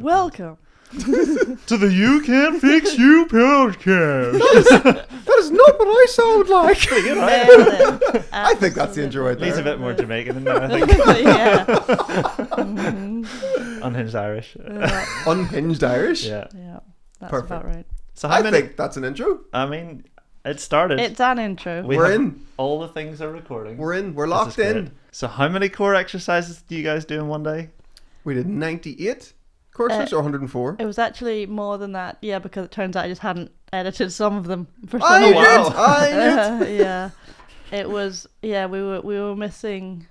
Welcome to the You Can't Fix You podcast. That is not what I sound like. Nailed it. I think that's the intro right He's a there. bit more Jamaican than that, I think. Yeah. Unhinged Irish. Unhinged Irish. Yeah. Yeah, that's Perfect. about right. So how I many? think that's an intro. I mean, it started. It's an intro. We're have in. All the things are recording. We're in. We're This locked is great. in. So how many core exercises do you guys do in one day? We did 98 courses or 104. It was actually more than that, yeah, because it turns out I just hadn't edited some of them for some I reason. did. I did. Yeah, it was. Yeah, we were missing.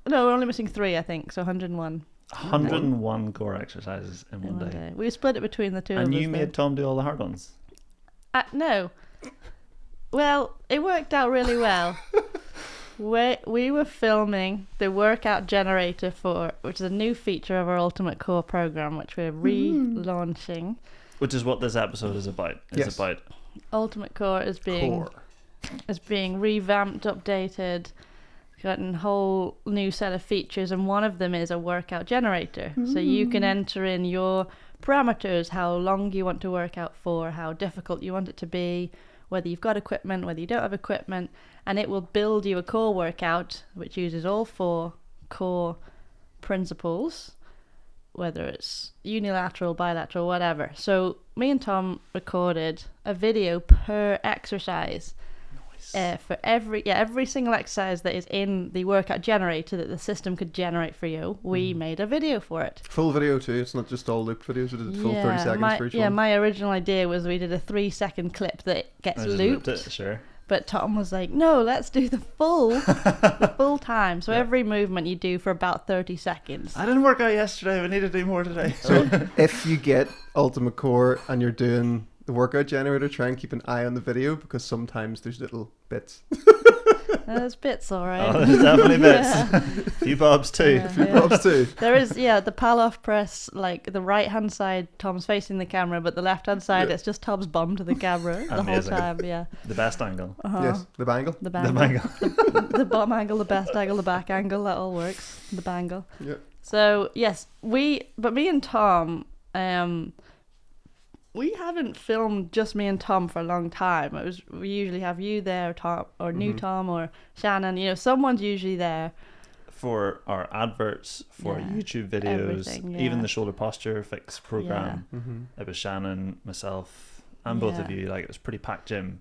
No, we're only missing 3, I think. So 101. 101 core exercises in one day. We split it between the two of us. And you though. made Tom do all the hard ones. No. Well, it worked out really well. We were filming the workout generator which is a new feature of our Ultimate Core program, which we're relaunching. Which is what this episode is about. Yes. Ultimate Core is being revamped, updated, gotten a whole new set of features, and one of them is a workout generator. So you can enter in your parameters, how long you want to work out for, how difficult you want it to be, whether you've got equipment, whether you don't have equipment, and it will build you a core workout which uses all 4 core principles, whether it's unilateral, bilateral, whatever. So me and Tom recorded a video per exercise. For every single exercise that is in the workout generator that the system could generate for you, we made a video for it. Full video too. It's not just all looped videos. We did full 30 seconds for each one. My original idea was we did a 3-second clip that gets I just looped. It, sure. But Tom was like, no, let's do the full time. So every movement you do for about 30 seconds. I didn't work out yesterday. We need to do more today. So if you get Ultimate Core and you're doing the workout generator, try and keep an eye on the video because sometimes there's little bits. There's bits, all right. Oh, there's definitely bits. Yeah. Few bobs too. Props too. There is, the Palloff press, like the right hand side, Tom's facing the camera, but the left hand side, it's just Tom's bum to the camera the whole Amazing. time. Yeah. The best angle. Yes, the bangle. The The bangle. bangle. The bum angle, the best angle, the back angle, that all works. The bangle. Yeah. So yes, but me and Tom, we haven't filmed just me and Tom for a long time. We usually have you there, Tom, or new Tom, or Shannon. Someone's usually there. For our adverts, for YouTube videos, everything, even yeah. the shoulder posture fix program. It was Shannon, myself, and both of you. Like, it was pretty packed gym.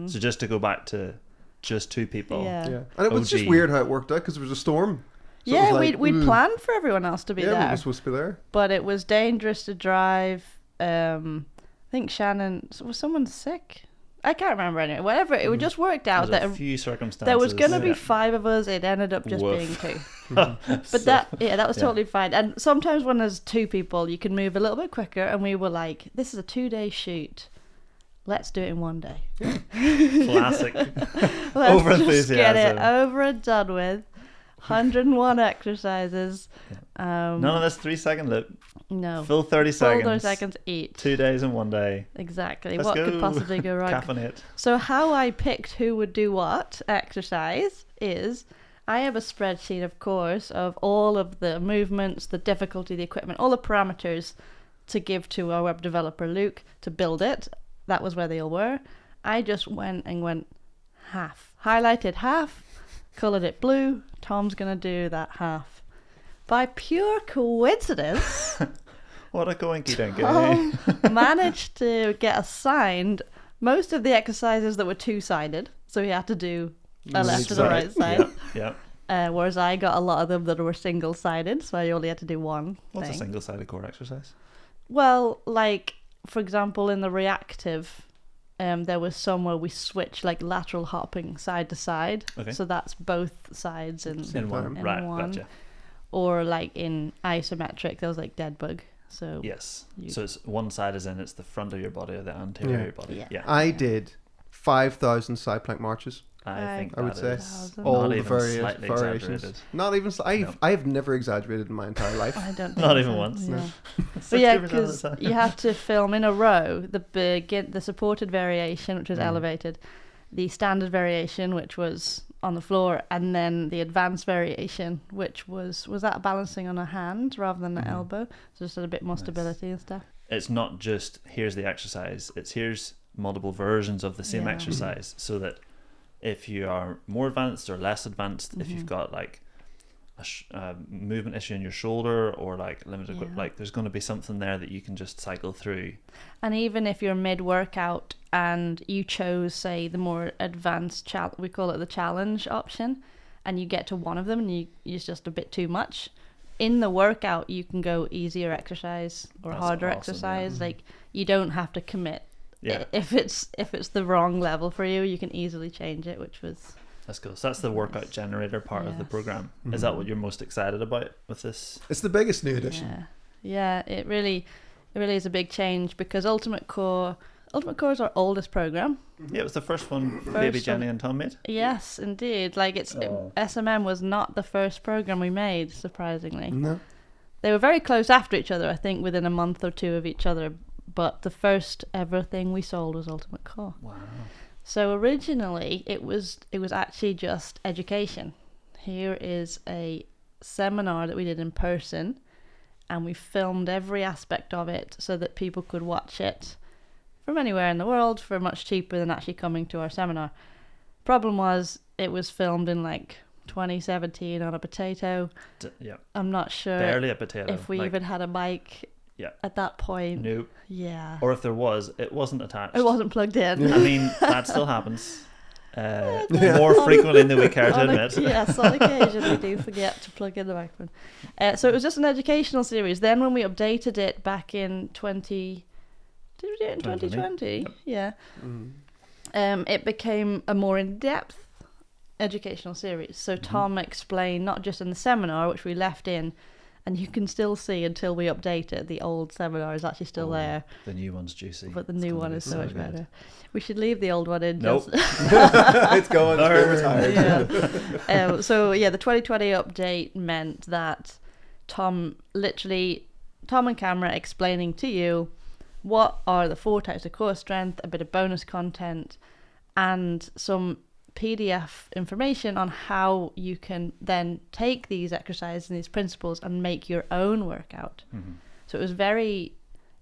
So just to go back to just 2 people. Yeah. And it was just OG. weird how it worked out because there was a storm. So it Yeah, was like, we'd planned for everyone else to be we there, were supposed to be there. but it was dangerous to drive. I think Shannon, was someone sick? I can't remember anyway. Whatever, it just worked out There's that a few circumstances. there was going to be 5 of us. It ended up just being 2. But that was totally fine. And sometimes when there's 2 people, you can move a little bit quicker. And we were like, this is a 2-day shoot. Let's do it in one day. Classic. Let's Over just get it enthusiasm. over and done with. 101 exercises. None of this 3-second loop. No. Full 30 Full seconds. 30 seconds each. 2 days in one day. Exactly. Let's what go. could possibly go wrong? Caffeinate. So how I picked who would do what exercise is I have a spreadsheet, of course, of all of the movements, the difficulty, the equipment, all the parameters to give to our web developer, Luke, to build it. That was where they all were. I just went half. Highlighted half, coloured it blue. Tom's going to do that half. By pure coincidence, What a coinky dinky. Tom managed to get assigned most of the exercises that were 2-sided. So he had to do a left and a right side. Yeah. Whereas I got a lot of them that were single-sided, so I only had to do one What's thing. a single-sided core exercise? Well, like, for example, in the reactive, there was some where we switched, like, lateral hopping side to side. Okay. So that's both sides in one. in Right, one. gotcha. Or, like, in isometric, there was, like, dead bug. So Yes. So it's one side is in, it's the front of your body or the anterior of your body. Yeah. I did 5,000 side plank marches. I think I would that say is all not the even slightly variations. exaggerated. Not even. No. I have never exaggerated in my entire life. I don't think Not even so, once. Yeah. No. But yeah, 60% of the because time. you have to film in a row the supported variation, which was elevated, the standard variation, which was on the floor, and then the advanced variation, which was that balancing on a hand rather than an elbow, so just had a bit more stability and stuff. It's not just here's the exercise, it's here's multiple versions of the same exercise, so that if you are more advanced or less advanced, if you've got like a movement issue in your shoulder or like limited grip, like there's going to be something there that you can just cycle through. And even if you're mid-workout and you chose, say, the more advanced we call it the challenge option, and you get to one of them and you use just a bit too much, in the workout you can go easier exercise or harder exercise. Like you don't have to commit. If it's the wrong level for you, you can easily change it, which was... That's cool. So that's the workout generator part of the program. Is that what you're most excited about with this? It's the biggest new addition. Yeah, it really is a big change, because Ultimate Core is our oldest program. Yeah, it was the first one baby Jenni and Tom made. Yes, indeed. Like SMM was not the first program we made, surprisingly. No. They were very close after each other, I think within a month or two of each other, but the first ever thing we sold was Ultimate Core. Wow. So originally it was actually just education. Here is a seminar that we did in person, and we filmed every aspect of it so that people could watch it from anywhere in the world for much cheaper than actually coming to our seminar. Problem was, it was filmed in like 2017 on a potato. I'm not sure barely a potato if we even had a mic at that point. Nope. Yeah. Or if there was, it wasn't attached. It wasn't plugged in. I mean, that still happens. More frequently than we care to admit. Yes, on occasion we do forget to plug in the microphone. So it was just an educational series. Then when we updated it back in 2020? Yeah. It became a more in-depth educational series. So Tom explained, not just in the seminar, which we left in, and you can still see until we update it, the old seminar is actually still there. The new one's juicy. But the new one is so much better. We should leave the old one in. Nope. It's going. It's retired. So the 2020 update meant that Tom and camera explaining to you what are the 4 types of core strength, a bit of bonus content, and some PDF information on how you can then take these exercises and these principles and make your own workout. So it was very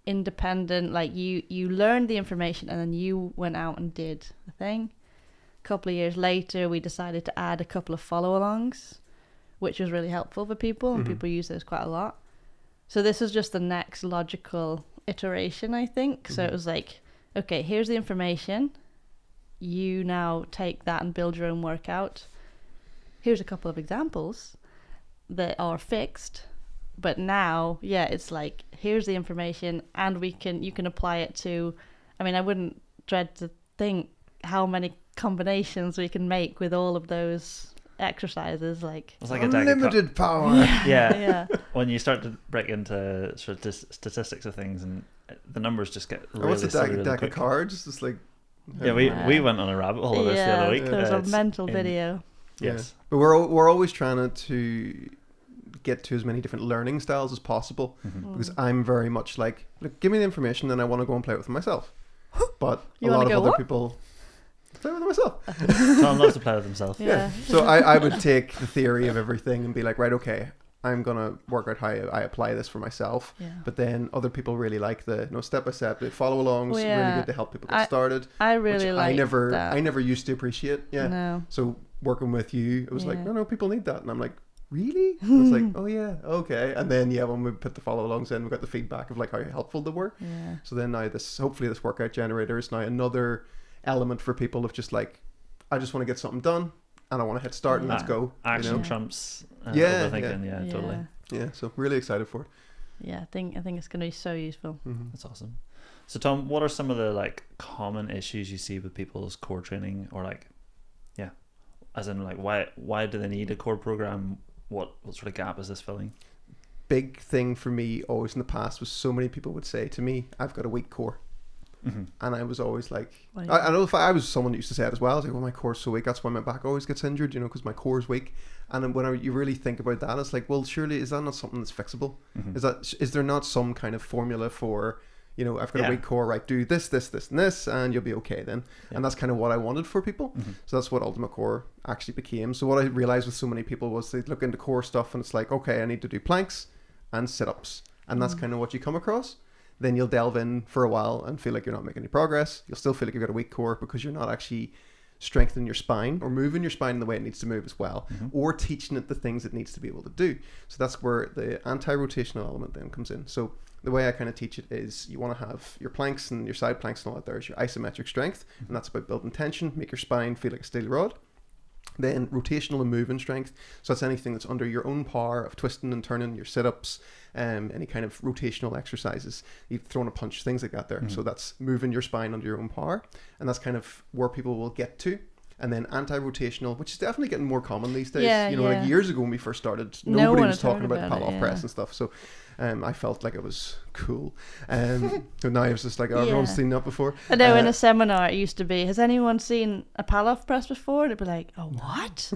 independent. Like you learned the information and then you went out and did the thing. A couple of years later, we decided to add a couple of follow-alongs, which was really helpful for people, and people use those quite a lot. So this is just the next logical iteration, I think. So it was like, okay, here's the information. You now take that and build your own workout. Here's a couple of examples that are fixed, but now it's like, here's the information, and you can apply it to, I mean, I wouldn't dread to think how many combinations we can make with all of those exercises. Like, it's like unlimited power. Yeah. When you start to break into sort of statistics of things, and the numbers just get really what's a deck quick. Of cards? It's like... we went on a rabbit hole of this the other week. There was a mental video. Yes. But we're always trying to get to as many different learning styles as possible, because I'm very much like, look, give me the information and I want to go and play with it myself. But a lot of other people play with it myself. Tom loves to play with himself. Yeah. So I would take the theory of everything and be like, right, okay, I'm gonna work out how I apply this for myself. But then other people really like the step by step, the follow alongs. Really good to help people get started. I really like that. I never used to appreciate. No. So working with you, it was like, no, people need that, and I'm like, really? I was like, oh yeah, okay. And then when we put the follow alongs in, we got the feedback of like how helpful they were. So then now hopefully this workout generator is now another element for people of just like, I just want to get something done and I want to hit start and let's go. Action trumps overthinking. Yeah, totally. Yeah, so really excited for it. Yeah, I think it's going to be so useful. That's awesome. So Tom, what are some of the like common issues you see with people's core training, or like, as in like why do they need a core program? What sort of gap is this filling? Big thing for me always in the past was so many people would say to me, I've got a weak core. And I was always like, I know if I was someone who used to say it as well. I was like, my core's so weak, that's why my back always gets injured, because my core's weak. And then when you really think about that, it's like, well, surely is that not something that's fixable? Is there not some kind of formula for, you know, I've got a weak core, right? Do this, this, this, and this, and you'll be okay then. Yeah. And that's kind of what I wanted for people. So that's what Ultimate Core actually became. So what I realized with so many people was they look into core stuff and it's like, okay, I need to do planks and sit-ups, and that's kind of what you come across. Then you'll delve in for a while and feel like you're not making any progress. You'll still feel like you've got a weak core because you're not actually strengthening your spine or moving your spine in the way it needs to move as well, or teaching it the things it needs to be able to do. So that's where the anti-rotational element then comes in. So the way I kind of teach it is you want to have your planks and your side planks and all that. There's your isometric strength, and that's about building tension, make your spine feel like a steel rod. Then rotational and moving strength. So that's anything that's under your own power of twisting and turning, your sit-ups, any kind of rotational exercises, you've thrown a punch, things like that there. So that's moving your spine under your own power. And that's kind of where people will get to. And then anti-rotational, which is definitely getting more common these days. You know, like years ago when we first started, nobody was talking about the Palloff press and stuff. So I felt like it was cool. And now I was just like, oh, everyone's seen that before. I know in a seminar it used to be, has anyone seen a Palloff press before? And it'd be like, oh, what?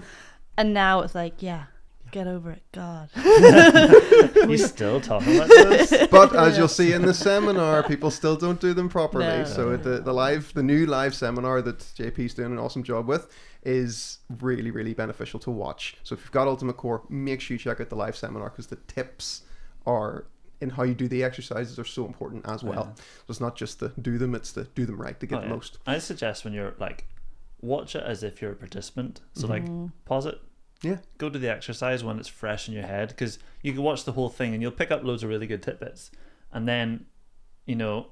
And now it's like, yeah, get over it, God. You still talking about this? But as you'll see in the seminar, people still don't do them properly. No. So the new live seminar that JP's doing an awesome job with is really, really beneficial to watch. So if you've got Ultimate Core, make sure you check out the live seminar because the tips are in how you do the exercises are so important as well. So it's not just to do them, it's to do them right to get the most. I suggest when you're like, watch it as if you're a participant. So like, pause it. Yeah. Go to the exercise when it's fresh in your head, because you can watch the whole thing and you'll pick up loads of really good tidbits. And then, you know,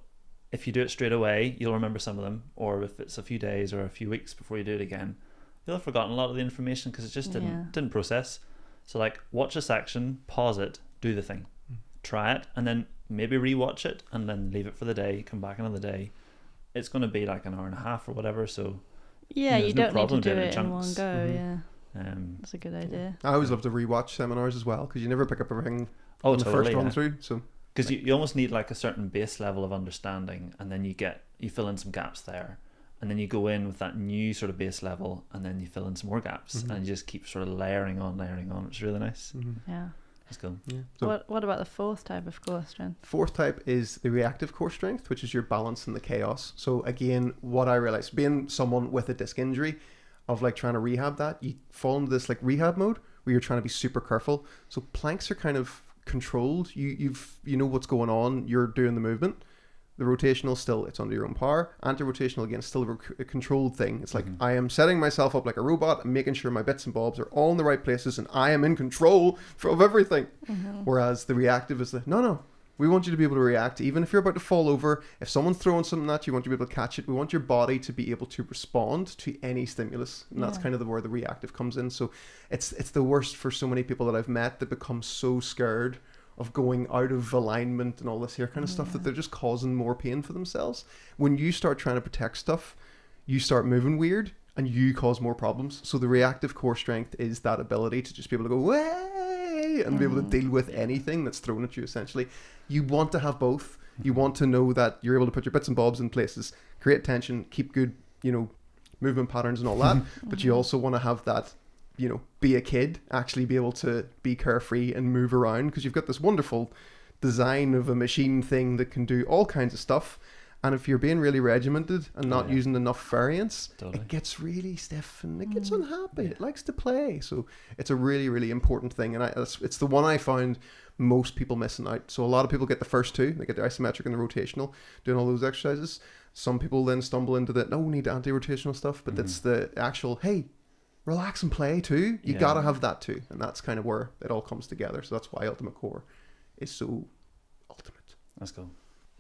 if you do it straight away, you'll remember some of them. Or if it's a few days or a few weeks before you do it again, you'll have forgotten a lot of the information because it just didn't process. So like, watch a section, pause it, do the thing. Try it, and then maybe rewatch it, and then leave it for the day, come back another day. It's going to be like an hour and a half or whatever, so you don't need to do it in one go. That's a good idea. I always love to rewatch seminars as well, because you never pick up everything on the first run through. So because you almost need like a certain base level of understanding, and then you fill in some gaps there, and then you go in with that new sort of base level, and then you fill in some more gaps, and you just keep sort of layering on. It's really nice. Yeah. Let's go. Yeah. So what about the fourth type of core strength? Fourth type is the reactive core strength, which is your balance in the chaos. So again, what I realized, being someone with a disc injury, of like trying to rehab that, you fall into this like rehab mode where you're trying to be super careful. So planks are kind of controlled. You know what's going on. You're doing the movement. The rotational, still, it's under your own power. Anti-rotational, again, still a controlled thing. It's like, I am setting myself up like a robot and making sure my bits and bobs are all in the right places and I am in control of everything. Whereas the reactive is no, we want you to be able to react. Even if you're about to fall over, if someone's throwing something at you, we want you to be able to catch it. We want your body to be able to respond to any stimulus. And that's kind of where the reactive comes in. So it's the worst for so many people that I've met that become so scared of going out of alignment and all this here kind of stuff that they're just causing more pain for themselves. When you start trying to protect stuff, you start moving weird and you cause more problems. So the reactive core strength is that ability to just be able to go way and be able to deal with anything that's thrown at you. Essentially, you want to have both. You want to know that you're able to put your bits and bobs in places, create tension, keep good, movement patterns and all that. But you also want to have that, be a kid, actually be able to be carefree and move around, because you've got this wonderful design of a machine thing that can do all kinds of stuff. And if you're being really regimented and not using enough variance, it gets really stiff and it gets unhappy. It likes to play. So it's a really, really important thing. And it's the one I found most people missing out. So a lot of people get the first two. They get the isometric and the rotational, doing all those exercises. Some people then stumble into the, we need anti-rotational stuff. But that's the actual, hey, relax and play too. You got to have that too. And that's kind of where it all comes together. So that's why Ultimate Core is so ultimate. Let's go.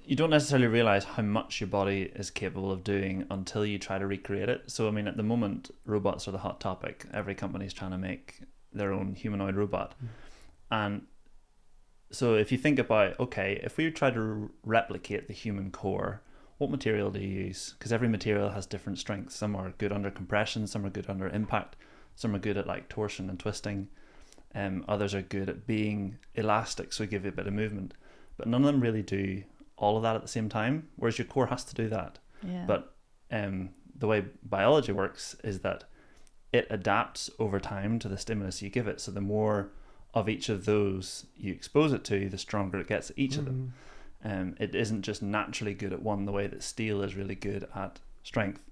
You don't necessarily realize how much your body is capable of doing until you try to recreate it. So, I mean, at the moment, robots are the hot topic. Every company is trying to make their own humanoid robot. And so if you think about, okay, if we try to replicate the human core, what material do you use? Because every material has different strengths. Some are good under compression, some are good under impact, some are good at like torsion and twisting. Others are good at being elastic, so give you a bit of movement. But none of them really do all of that at the same time, whereas your core has to do that. But the way biology works is that it adapts over time to the stimulus you give it. So the more of each of those you expose it to, the stronger it gets at each of them. It isn't just naturally good at one the way that steel is really good at strength.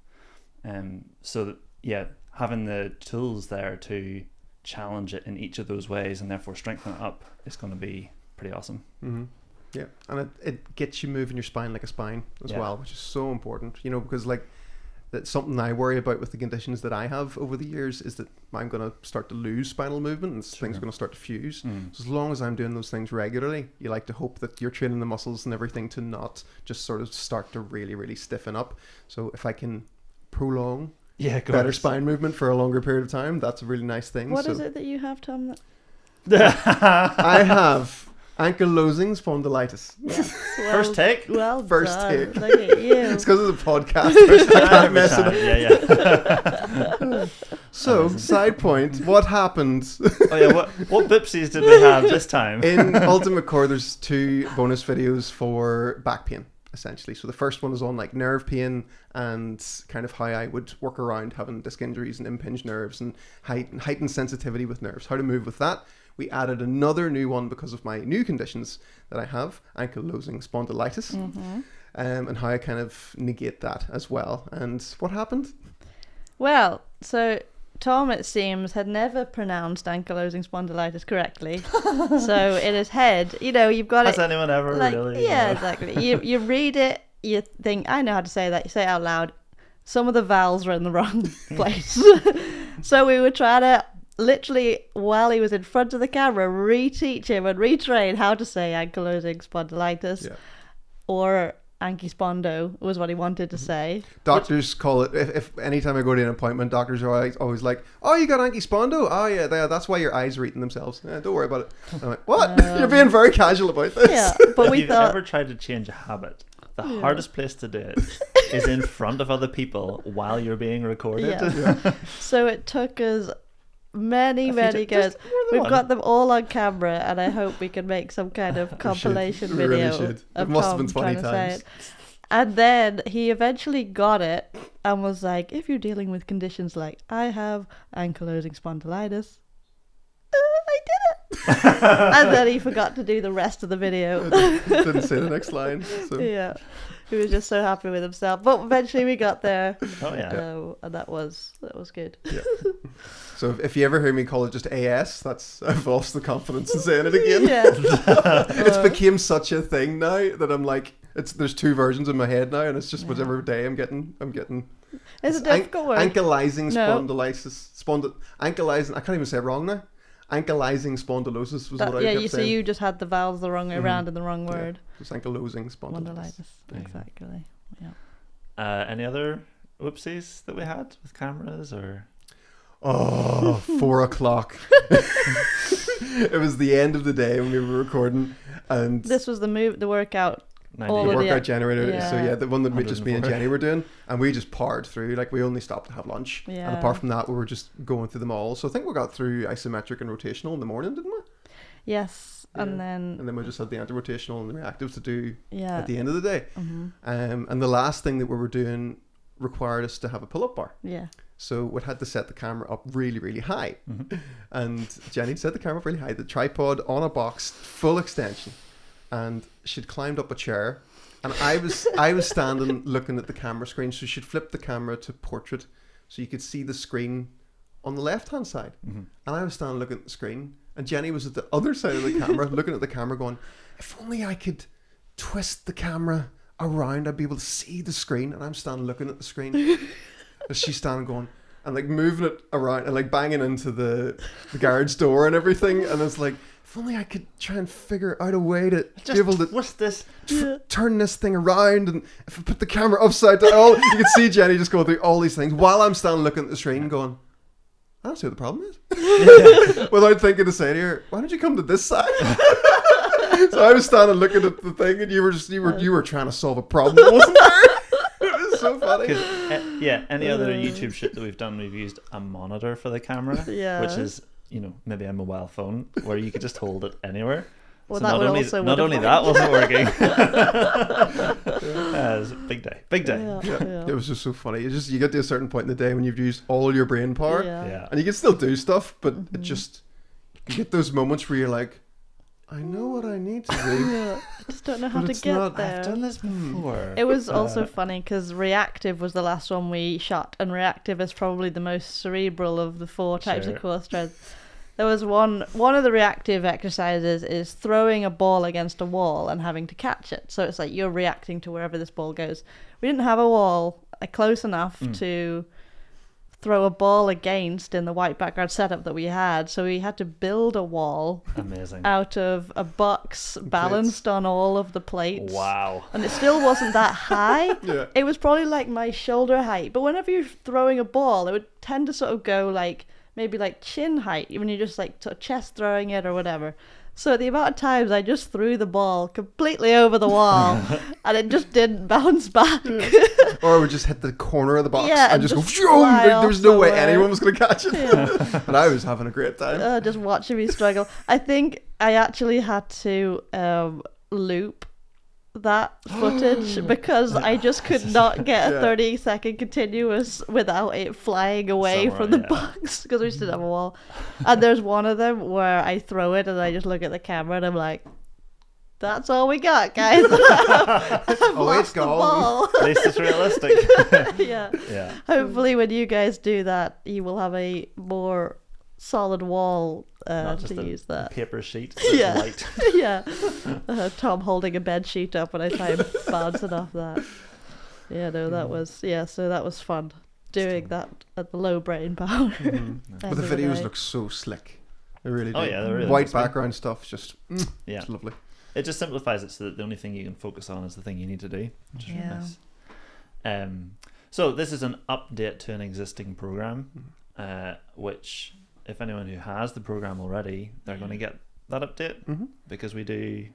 So that, yeah, having the tools there to challenge it in each of those ways and therefore strengthen it up is going to be pretty awesome. Mm-hmm. Yeah, and it gets you moving your spine like a spine as well, which is so important, you know, because like that's something I worry about with the conditions that I have over the years, is that I'm going to start to lose spinal movement and things are going to start to fuse. So as long as I'm doing those things regularly, you like to hope that you're training the muscles and everything to not just sort of start to really, really stiffen up. So if I can prolong better spine movement for a longer period of time, that's a really nice thing. What is it that you have, Tom? I have ankylosing spondylitis. Yes. Well, first take? Well First done. take. Look at you. It's because it's a podcast. I can't mess it up. Yeah. So, side point, what happened? Oh yeah, what bipsies did we have this time? In Ultimate Core, there's 2 bonus videos for back pain, essentially. So the first one is on like nerve pain and kind of how I would work around having disc injuries and impinged nerves and heightened sensitivity with nerves, how to move with that. We added another new one because of my new conditions that I have, ankylosing spondylitis, and how I kind of negate that as well. And what happened? Well, so Tom, it seems, had never pronounced ankylosing spondylitis correctly. So in his head, you know, you've got Has anyone ever really? Yeah, exactly. You read it, you think, I know how to say that. You say it out loud. Some of the vowels are in the wrong place. So we were trying to, literally, while he was in front of the camera, reteach him and retrain how to say ankylosing spondylitis or Anky Spondo was what he wanted to say. Doctors call it, if anytime I go to an appointment, doctors are always like, oh, you got Anky Spondo? Oh yeah, that's why your eyes are eating themselves. Don't worry about it. I'm like, what? You're being very casual about this. Yeah, but if you've ever tried to change a habit, the hardest place to do it is in front of other people while you're being recorded. So it took us many goes. We've got them all on camera, and I hope we can make some kind of compilation video of Tom trying to say it. And then he eventually got it and was like, if you're dealing with conditions like I have ankylosing spondylitis, I did it. And then he forgot to do the rest of the video. Didn't say the next line. So. Yeah, he was just so happy with himself. But eventually we got there. Oh yeah, and that was good. Yeah. So if you ever hear me call it just AS, I've lost the confidence in saying it again. Yeah. It's became such a thing now that I'm like, there's 2 versions in my head now, and it's just whatever day I'm getting. It's a difficult word. Ankylosing spondylitis. Ankylosing. I can't even say it wrong now. Ankylosing spondylosis was what I kept saying. So you just had the vowels the wrong way around in the wrong word. It's ankylosing spondylitis. Exactly. Yeah. Any other whoopsies that we had with cameras or? Oh, 4 o'clock. It was the end of the day when we were recording, and this was the workout. The workout generator. Yeah. So the one that me and Jenni were doing, and we just powered through. Like we only stopped to have lunch, and apart from that, we were just going through them all. So I think we got through isometric and rotational in the morning, didn't we? Yes, and then we just had the anti-rotational and the reactive to do at the end of the day. And the last thing that we were doing required us to have a pull-up bar. Yeah. So we had to set the camera up really, really high. And Jenni set the camera up really high, the tripod on a box, full extension. And she'd climbed up a chair, and I was standing looking at the camera screen. So she'd flipped the camera to portrait so you could see the screen on the left-hand side. And I was standing looking at the screen, and Jenni was at the other side of the camera looking at the camera going, if only I could twist the camera around, I'd be able to see the screen. And I'm standing looking at the screen. She's standing going and like moving it around and like banging into the garage door and everything, and it's like, if only I could try and figure out a way to be able to what's this turn this thing around, and if I put the camera upside down, you can see Jenni just going through all these things while I'm standing looking at the screen going, I don't see what the problem is. Without thinking to say to her, why don't you come to this side? So I was standing looking at the thing, and you were trying to solve a problem that wasn't there. So funny. Any other YouTube shit that we've done, we've used a monitor for the camera, which is, maybe a mobile phone where you could just hold it anywhere. Well, so that not only that wasn't working. It was a big day. Yeah. It was just so funny. You get to a certain point in the day when you've used all your brain power, and you can still do stuff, but it just, you get those moments where you're like, I know what I need to do. Yeah, I just don't know how to get there. I've done this before. It was also funny because reactive was the last one we shot, and reactive is probably the most cerebral of the 4 types of core strength. There was one of the reactive exercises is throwing a ball against a wall and having to catch it. So it's like you're reacting to wherever this ball goes. We didn't have a wall close enough to throw a ball against in the white background setup that we had, so we had to build a wall out of a box balanced on all of the plates. Wow. And it still wasn't that high. It was probably like my shoulder height, but whenever you're throwing a ball, it would tend to sort of go like maybe like chin height when you're just like sort of chest throwing it or whatever. So the amount of times I just threw the ball completely over the wall and it just didn't bounce back. Or it would just hit the corner of the box and just go, there was no way anyone was going to catch it. Yeah. But I was having a great time. Just watching me struggle. I think I actually had to loop that footage because I just could not get a 30-second continuous without it flying away from the box because we just didn't have a wall. And there's one of them where I throw it and I just look at the camera and I'm like, that's all we got, guys. It's gone. At least it's realistic. Yeah. Hopefully when you guys do that, you will have a more solid wall Not just to use that paper sheet. Light. Tom holding a bed sheet up when I try and bounce it off that. That was so that was fun doing that at the low brain power. But the videos look so slick. They really do. Oh yeah, they're really white background stuff, just it's lovely. It just simplifies it so that the only thing you can focus on is the thing you need to do, which is really nice. So this is an update to an existing program, which if anyone who has the program already, they're going to get that update because we do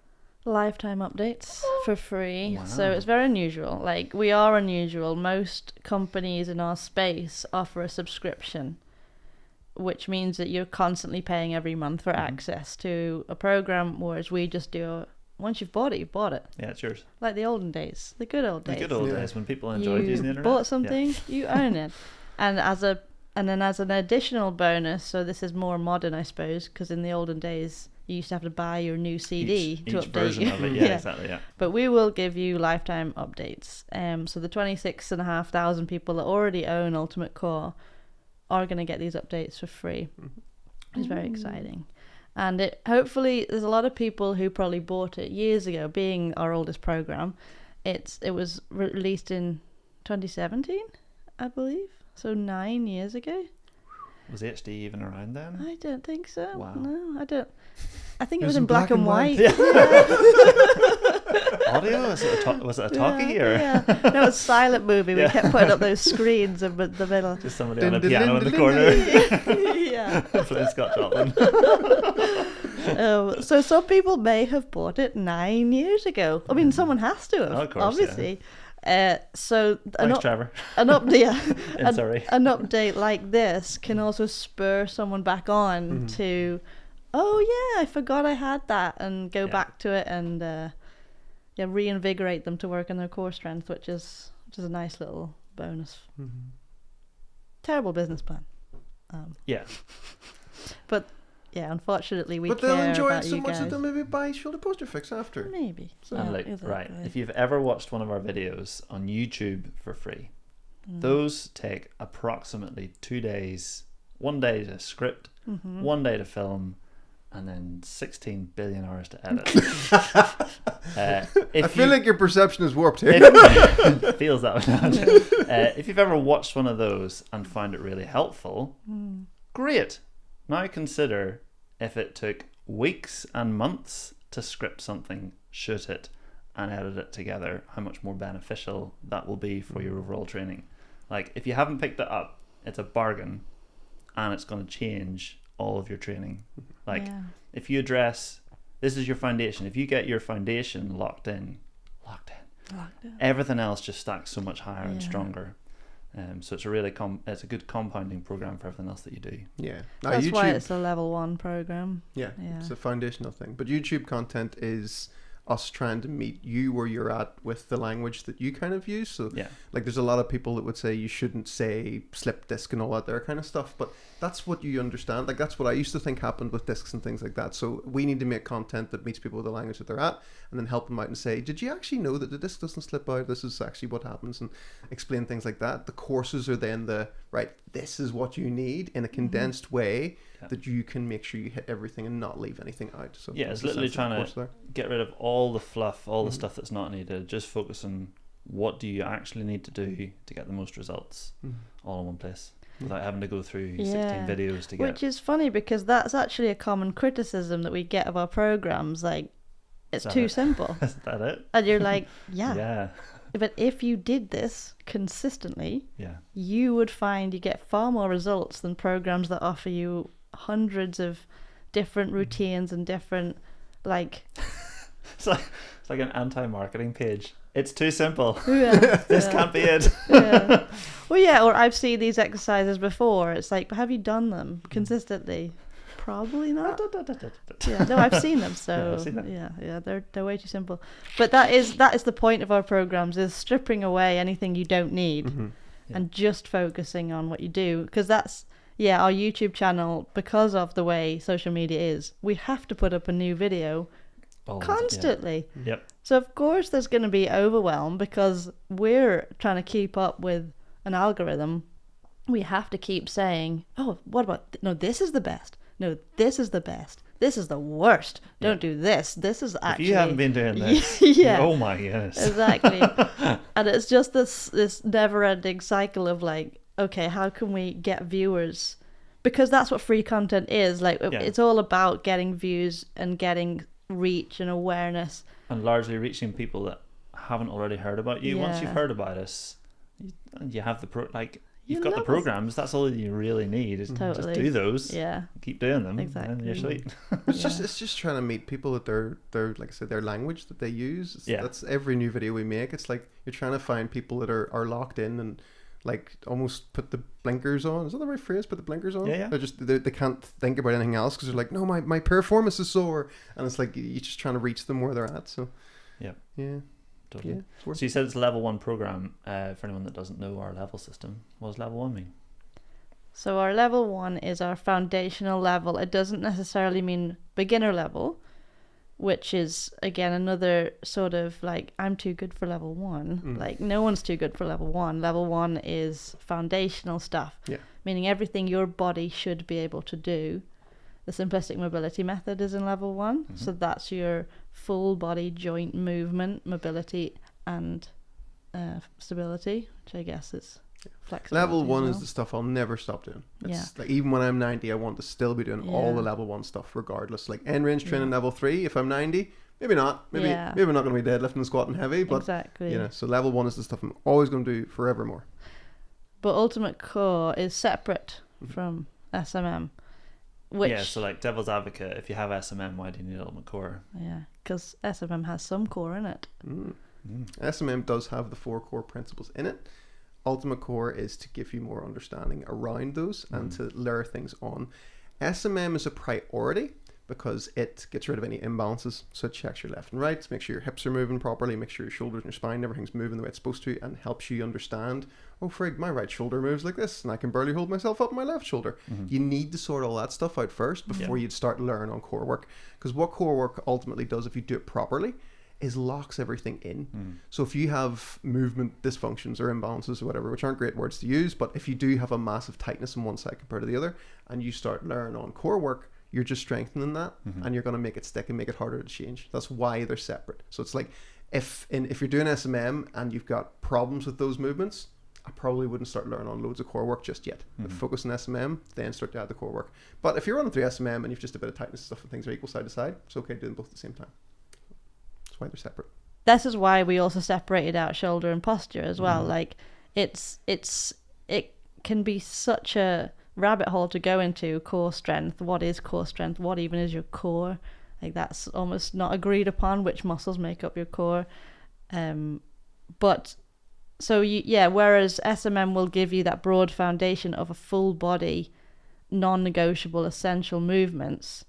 lifetime updates for free. Wow. So it's very unusual. Like, we are unusual. Most companies in our space offer a subscription, which means that you're constantly paying every month for access to a program, whereas we just do once you've bought it, you've bought it. Yeah, it's yours. Like the olden days, the good old days. The good old days when people enjoyed using the internet. Bought something, you own it. And then as an additional bonus, so this is more modern, I suppose, because in the olden days you used to have to buy your new CD to update version of it. Yeah, exactly. Yeah. But we will give you lifetime updates. So the 26,500 people that already own Ultimate Core are going to get these updates for free. It's very exciting. And it hopefully there's a lot of people who probably bought it years ago, being our oldest program. It was released in 2017, I believe. So 9 years ago. Was HD even around then? I don't think so. Wow. No, I don't. I think it was in black and white. Yeah. Audio? Was it a talkie or? Yeah. No, it was a silent movie. We kept putting up those screens in the middle. Just somebody on a piano in the corner. Yeah. Playing Scott Joplin. So some people may have bought it 9 years ago. I mean, someone has to have, of course, obviously. So thanks, Trevor. An update, an update like this can also spur someone back on to, oh yeah, I forgot I had that, and go back to it and reinvigorate them to work on their core strength, which is a nice little bonus. Terrible business plan. But. Yeah, unfortunately we. But they'll enjoy it so much that they'll maybe buy Shoulder Posture Fix after. Maybe. So. And look, right, if you've ever watched one of our videos on YouTube for free, those take approximately 2 days. 1 day to script, 1 day to film, and then 16 billion hours to edit. I feel like your perception is warped here. It feels that way. If you've ever watched one of those and found it really helpful, great. Now consider if it took weeks and months to script something, shoot it, and edit it together, how much more beneficial that will be for your overall training. Like, if you haven't picked it up, it's a bargain, and it's going to change all of your training. Like, if you address, this is your foundation. If you get your foundation locked in, everything else just stacks so much higher and stronger. So it's a really it's a good compounding program for everything else that you do. Yeah, that's YouTube, why it's a level 1 program. Yeah, it's a foundational thing. But YouTube content is us trying to meet you where you're at with the language that you kind of use. So Yeah. like there's a lot of people that would say you shouldn't say slip disc and all that there kind of stuff, but that's what you understand. Like that's what I used to think happened with discs and things like that. So we need to make content that meets people with the language that they're at, and then help them out and say, did you actually know that the disc doesn't slip out? This is actually what happens, and explain things like that. The courses are then this is what you need in a condensed way that you can make sure you hit everything and not leave anything out. So yeah, it's literally trying to get rid of all the fluff, all the stuff that's not needed. Just focus on what do you actually need to do to get the most results all in one place, without having to go through 16 videos to get. Which is funny because that's actually a common criticism that we get of our programs. Like, it's too simple. Is that it? And you're like, Yeah. But if you did this consistently, Yeah. you would find you get far more results than programs that offer you hundreds of different routines and different, like... It's like an anti-marketing page. It's too simple. Yeah, This can't be it. Yeah. Well, yeah, or I've seen these exercises before. It's like, but have you done them consistently? Probably not. Yeah, no, I've seen them. So Yeah, I've seen them. yeah, they're way too simple. But that is the point of our programs, is stripping away anything you don't need and just focusing on what you do. Because that's our YouTube channel, because of the way social media is, we have to put up a new video constantly. Yeah. Yep. So of course there's going to be overwhelm because we're trying to keep up with an algorithm. We have to keep saying, oh, what about no, this is the best. No, this is the best. This is the worst. Don't do this. This is actually... If you haven't been doing this, oh my goodness. Exactly. And it's just this never-ending cycle of like, okay, how can we get viewers? Because that's what free content is. Like, it's all about getting views and getting reach and awareness. And largely reaching people that haven't already heard about you. Once you've heard about us, you have you've got the programs. That's all you really need is just do those. Yeah. Keep doing them. Exactly. And you're sweet. It's just trying to meet people at their like I said, their language that they use. That's every new video we make. It's like you're trying to find people that are locked in and like almost put the blinkers on. Is that the right phrase? Put the blinkers on? Yeah. They can't think about anything else because they're like, no, my performance is sore. And it's like you're just trying to reach them where they're at. So yeah. Totally. Yeah, so you said it's a level 1 program. For anyone that doesn't know our level system, what does level 1 mean? So our level 1 is our foundational level. It doesn't necessarily mean beginner level, which is again another sort of like, I'm too good for level 1. Like, no one's too good for level 1. Level 1 is foundational stuff, meaning everything your body should be able to do. The simplistic mobility method is in level 1. So that's your full body joint movement, mobility, and stability, which I guess is flexibility. Level 1 is the stuff I'll never stop doing. It's like, even when I'm 90, I want to still be doing all the level 1 stuff regardless. Like end range training level 3, if I'm 90, maybe not. Maybe we're not going to be deadlifting and squatting heavy, but so level 1 is the stuff I'm always going to do forevermore. But ultimate core is separate from SMM. So like devil's advocate, if you have SMM, why do you need ultimate core? Yeah, because SMM has some core in it. SMM does have the 4 core principles in it. Ultimate core is to give you more understanding around those and to layer things on. SMM is a priority because it gets rid of any imbalances. So it checks your left and right, makes sure your hips are moving properly, makes sure your shoulders and your spine, everything's moving the way it's supposed to, and helps you understand, oh frig, my right shoulder moves like this and I can barely hold myself up on my left shoulder. You need to sort all that stuff out first before you'd start learning on core work. Because what core work ultimately does, if you do it properly, is locks everything in. So if you have movement dysfunctions or imbalances or whatever, which aren't great words to use, but if you do have a massive tightness on one side compared to the other, and you start learning on core work, you're just strengthening that, and you're going to make it stick and make it harder to change. That's why they're separate. So it's like, if you're doing SMM and you've got problems with those movements, I probably wouldn't start learning on loads of core work just yet. But focus on SMM, then start to add the core work. But if you're running through SMM and you've just a bit of tightness and stuff and things are equal side to side, it's okay to do them both at the same time. That's why they're separate. This is why we also separated out shoulder and posture as well. Like, it can be such a rabbit hole to go into. Core strength, what is core strength, what even is your core? Like, that's almost not agreed upon, which muscles make up your core. But so whereas SMM will give you that broad foundation of a full body non-negotiable essential movements,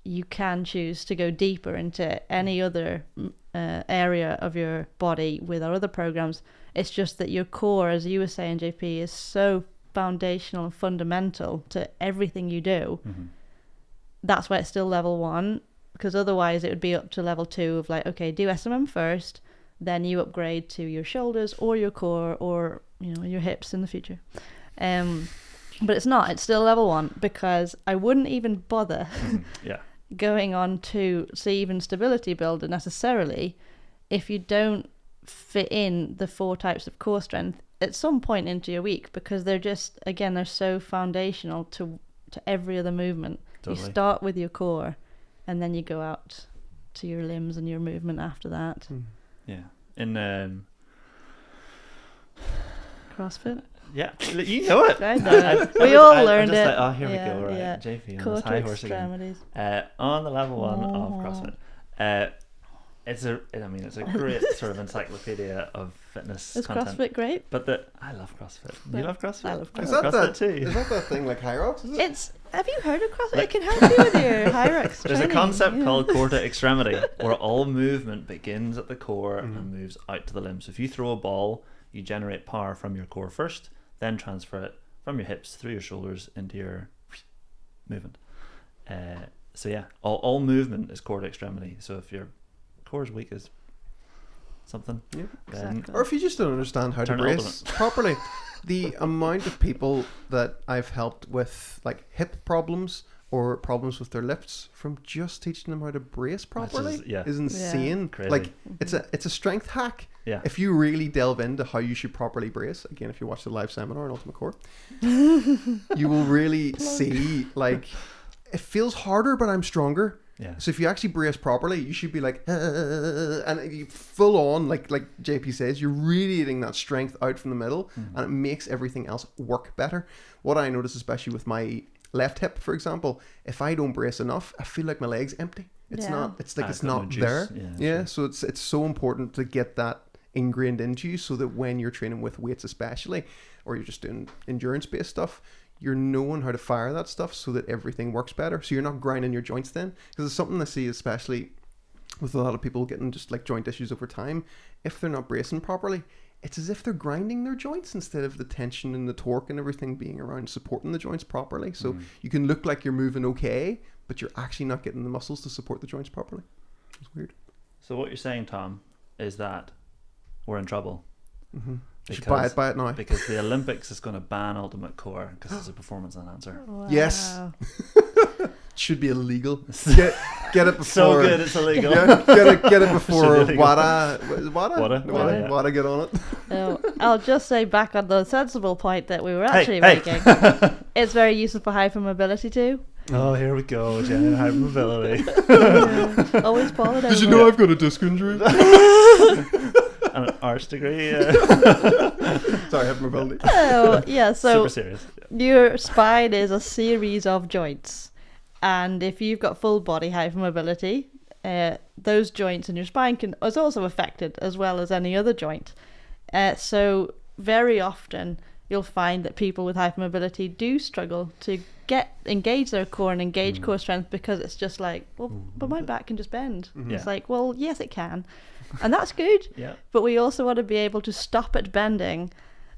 you can choose to go deeper into any other area of your body with our other programs. It's just that your core, as you were saying, JP, is so foundational and fundamental to everything you do. That's why it's still level 1, because otherwise it would be up to level 2 of like, okay, do SMM first, then you upgrade to your shoulders or your core or, you know, your hips in the future. But it's not. It's still level 1, because I wouldn't even bother going on to see even stability builder necessarily if you don't fit in the 4 types of core strength at some point into your week, because they're just, again, they're so foundational to every other movement. Totally. You start with your core and then you go out to your limbs and your movement after that. Yeah. In CrossFit? Yeah, you know it. I know. We all learned it. Like, oh, here we go. Right, JP on his high horse again. On the level 1 of CrossFit. It's a great sort of encyclopedia of fitness content. Is CrossFit great? But I love CrossFit. You love CrossFit? I love CrossFit. Is that CrossFit too? Is that thing like Hyrox? Is it? Have you heard of CrossFit? It can help you with your Hyrox There's training. a concept called core to extremity, where all movement begins at the core and moves out to the limbs. So if you throw a ball, you generate power from your core first, then transfer it from your hips through your shoulders into your movement. So yeah, all movement is core to extremity. So if your core is weak as something, then Exactly. Or if you just don't understand how to brace properly, the amount of people that I've helped with like hip problems or problems with their lifts from just teaching them how to brace properly is insane. Crazy. Like it's a strength hack. Yeah. If you really delve into how you should properly brace, again, if you watch the live seminar on Ultimate Core, you will really see like it feels harder, but I'm stronger. Yeah. So if you actually brace properly, you should be like, and you full on, like JP says, you're radiating that strength out from the middle, and it makes everything else work better. What I notice, especially with my left hip, for example, if I don't brace enough, I feel like my leg's empty. It's not. It's like it's not there. Yeah. So it's so important to get that ingrained into you, so that when you're training with weights, especially, or you're just doing endurance-based stuff, you're knowing how to fire that stuff so that everything works better. So you're not grinding your joints then. Because it's something I see, especially with a lot of people getting just like joint issues over time. If they're not bracing properly, it's as if they're grinding their joints instead of the tension and the torque and everything being around supporting the joints properly. So you can look like you're moving okay, but you're actually not getting the muscles to support the joints properly. It's weird. So what you're saying, Tom, is that we're in trouble. You should buy it now. Because the Olympics is going to ban Ultimate Core because it's a performance enhancer. Wow. Yes. Should be illegal. Get it before. So good, it's illegal. Get it before WADA get on it. No, I'll just say back on the sensible point that we were actually making. It's very useful for hypermobility too. Oh, here we go, Jenni. Hypermobility. Always fall it Did you know I've got a disc injury? An arts degree. Sorry, hypermobility. Oh, yeah. So super serious. Your spine is a series of joints, and if you've got full body hypermobility, those joints in your spine is also affected as well as any other joint. So very often you'll find that people with hypermobility do struggle to engage their core and engage core strength, because it's just like, well, but my back can just bend. It's like, well, yes, it can. And that's good. But we also want to be able to stop it bending,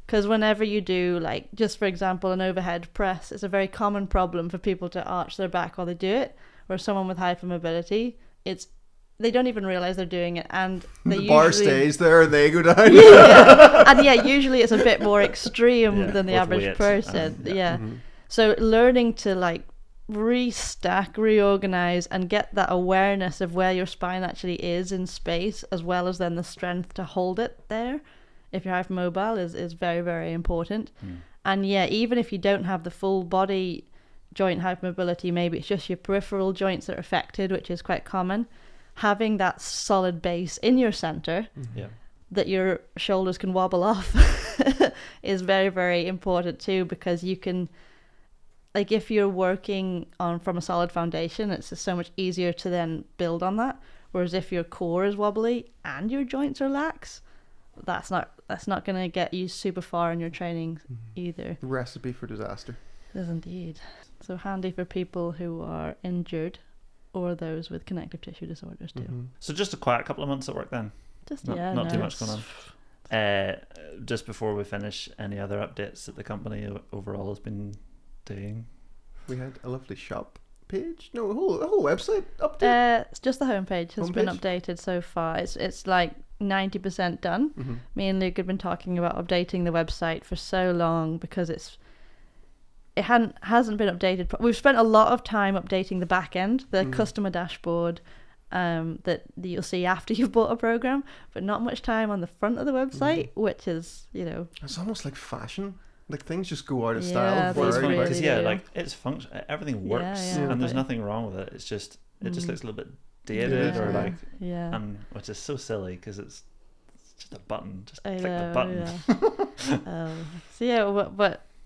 because whenever you do, like, just for example, an overhead press, it's a very common problem for people to arch their back while they do it. Where someone with hypermobility, they don't even realize they're doing it, and the bar stays there and they go down. And usually it's a bit more extreme than the average person. So learning to like restack, reorganize, and get that awareness of where your spine actually is in space, as well as then the strength to hold it there if you're hypermobile, is very, very important. And even if you don't have the full body joint hypermobility, maybe it's just your peripheral joints that are affected, which is quite common. Having that solid base in your center that your shoulders can wobble off is very, very important too, because you can, like, if you're working from a solid foundation, it's just so much easier to then build on that. Whereas if your core is wobbly and your joints are lax, that's not going to get you super far in your training either. Recipe for disaster. It is indeed. So handy for people who are injured or those with connective tissue disorders too. So just a quiet couple of months at work then. Not too much going on. Just before we finish, any other updates that the company overall has been doing? We had a lovely shop page. No, a whole website update. It's just the homepage has been updated so far. It's like 90% done. Me and Luke had been talking about updating the website for so long because it hasn't been updated. We've spent a lot of time updating the back end, the customer dashboard that you'll see after you've bought a program, but not much time on the front of the website, which is, it's almost like fashion. Like things just go out of style. Because like it's function, everything works, and there's nothing wrong with it. It's just it just looks a little bit dated or like, and which is so silly because it's just a button. Just click the button.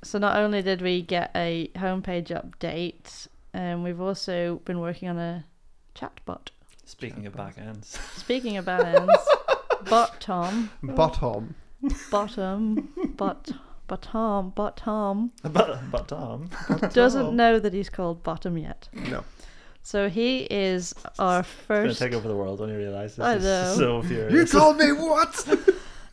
So not only did we get a homepage update, we've also been working on a chatbot. Speaking of back ends, Bottom doesn't know that he's called Bottom yet. No. So he is our first. It's gonna take over the world when you realise this. I know. So furious. You called me what?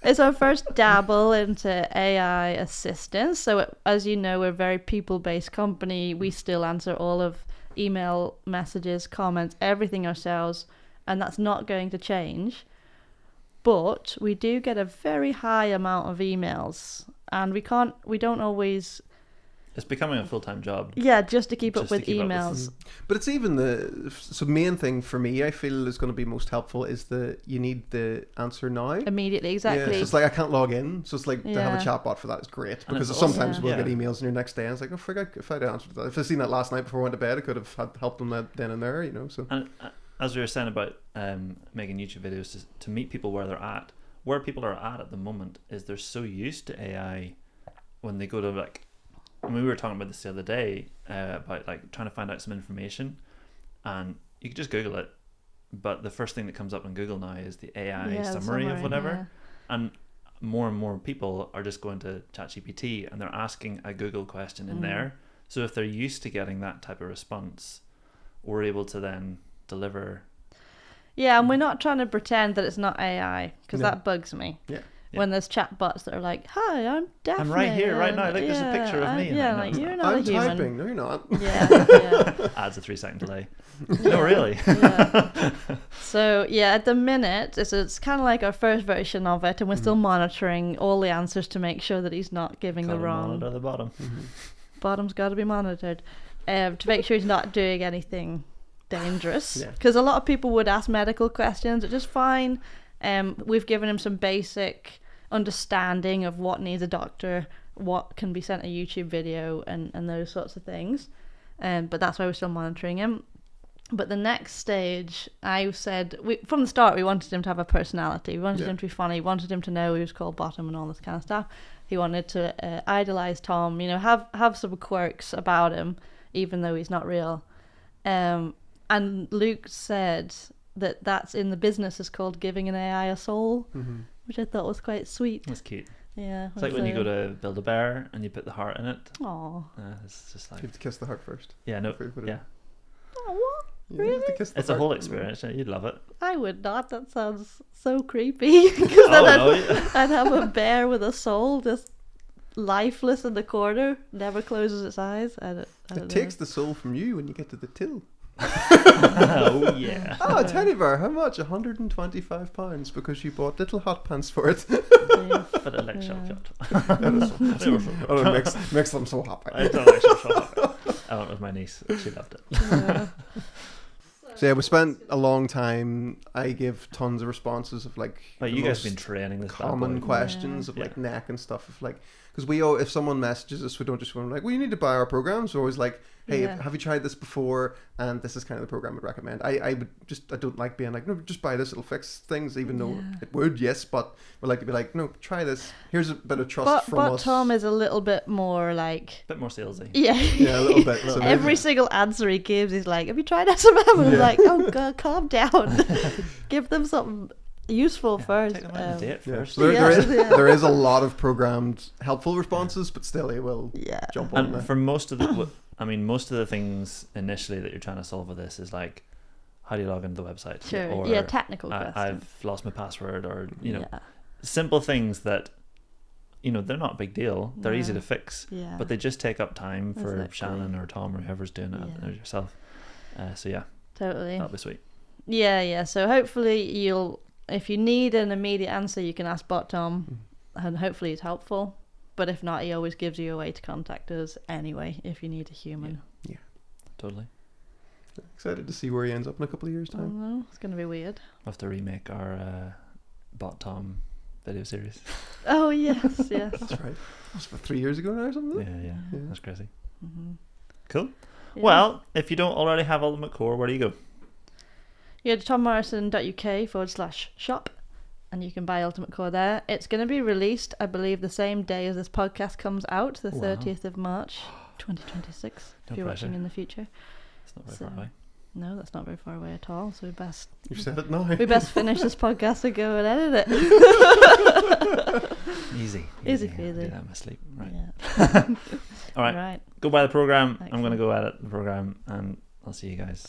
It's our first dabble into AI assistance. So as you know, we're a very people-based company. We still answer all of email messages, comments, everything ourselves, and that's not going to change. But we do get a very high amount of emails, and we don't always. It's becoming a full-time job. Yeah, just to keep up with emails. But it's even the main thing for me, I feel is going to be most helpful is you need the answer now. Immediately, exactly. Yeah, so it's like I can't log in. So it's like to have a chatbot for that is great. Because sometimes we'll get emails in your next day and it's like, oh, forget if I'd answered that. If I'd seen that last night before I went to bed, I could have helped them then and there, so. And as we were saying about making YouTube videos to meet people where they're at, where people are at the moment is they're so used to AI when they go to like, I mean, we were talking about this the other day about like trying to find out some information, and you can just Google it, but the first thing that comes up in Google now is the AI summary of whatever, and more people are just going to ChatGPT and they're asking a Google question in there. So if they're used to getting that type of response, we're able to then deliver. Yeah, and we're not trying to pretend that it's not AI because that bugs me. Yeah. When there's chatbots that are like, "Hi, I'm Daphne. I'm right here, right now. Look, there's a picture of me." Yeah, like you're not a human. I'm typing. No, you're not. Yeah. Adds a 3-second delay. No, really. Yeah. So at the minute, it's kind of like our first version of it, and we're still monitoring all the answers to make sure that he's not giving the wrong. Monitor the bottom. Bottom's got to be monitored, to make sure he's not doing anything dangerous. Because a lot of people would ask medical questions, which is fine. We've given him some basic understanding of what needs a doctor, what can be sent a YouTube video, and those sorts of things. But that's why we're still monitoring him. But the next stage, I said, from the start, we wanted him to have a personality. We wanted him to be funny. We wanted him to know he was called Bottom and all this kind of stuff. He wanted to idolize Tom, have some quirks about him, even though he's not real. And Luke said that's in the business is called giving an AI a soul, which I thought was quite sweet. That's cute. Yeah. It's like when you go to build a bear and you put the heart in it. Aww. It's just like... You have to kiss the heart first. Yeah, no. Yeah. Oh, what? Yeah, really? It's a whole experience. You'd love it. I would not. That sounds so creepy. Because I'd have a bear with a soul just lifeless in the corner, never closes its eyes. I don't know. Takes the soul from you when you get to the till. Oh yeah. Oh, teddy bear, how much? £125 because you bought little hot pants for it. But it like shot. It makes them so happy. I don't like shot. I went with my niece. She loved it. Yeah. So we spent a long time. I give tons of responses of like. But you guys have been training this common questions of like neck and stuff. Of like, because if someone messages us, we don't just want like, well, you need to buy our programs. We're always like, hey, have you tried this before? And this is kind of the program I'd recommend. I don't like being like, no, just buy this, it'll fix things, even though it would, yes, but we like to be like, no, try this. Here's a bit of trust from us. But Tom is a little bit more like... A bit more salesy. Yeah. Yeah, a little bit. So every single answer he gives, he's like, have you tried SMM? And I'm like, oh God, calm down. Give them something useful first. Take them out on a date first. So there is a lot of programmed helpful responses, but still he will jump on and for most of the things initially that you're trying to solve with this is like how do you log into the website? Sure. Or Technical questions. I've lost my password, or simple things that they're not a big deal. They're easy to fix, but they just take up time for Shannon or Tom or whoever's doing it, or yourself. Totally. That'll be sweet. Yeah. So hopefully if you need an immediate answer, you can ask Bot Tom, and hopefully it's helpful. But if not, he always gives you a way to contact us anyway if you need a human. Yeah. Totally. Excited to see where he ends up in a couple of years' time. I know, it's going to be weird. We'll have to remake our Bot Tom video series. Oh, yes. That's right. That was about 3 years ago now or something. Yeah. That's crazy. Mm-hmm. Cool. Yeah. Well, if you don't already have Ultimate Core, where do you go? You go to tommorrison.uk/shop, and you can buy Ultimate Core there. It's going to be released, I believe, the same day as this podcast comes out, the 30th of March, 2026, if you're watching in the future. It's not very far away. No, that's not very far away at all. So You've said it now. We best finish this podcast and go and edit it. Easy peasy. Do that in my sleep. Right. Yeah. All right. Go buy the program. I'm going to go edit the program, and I'll see you guys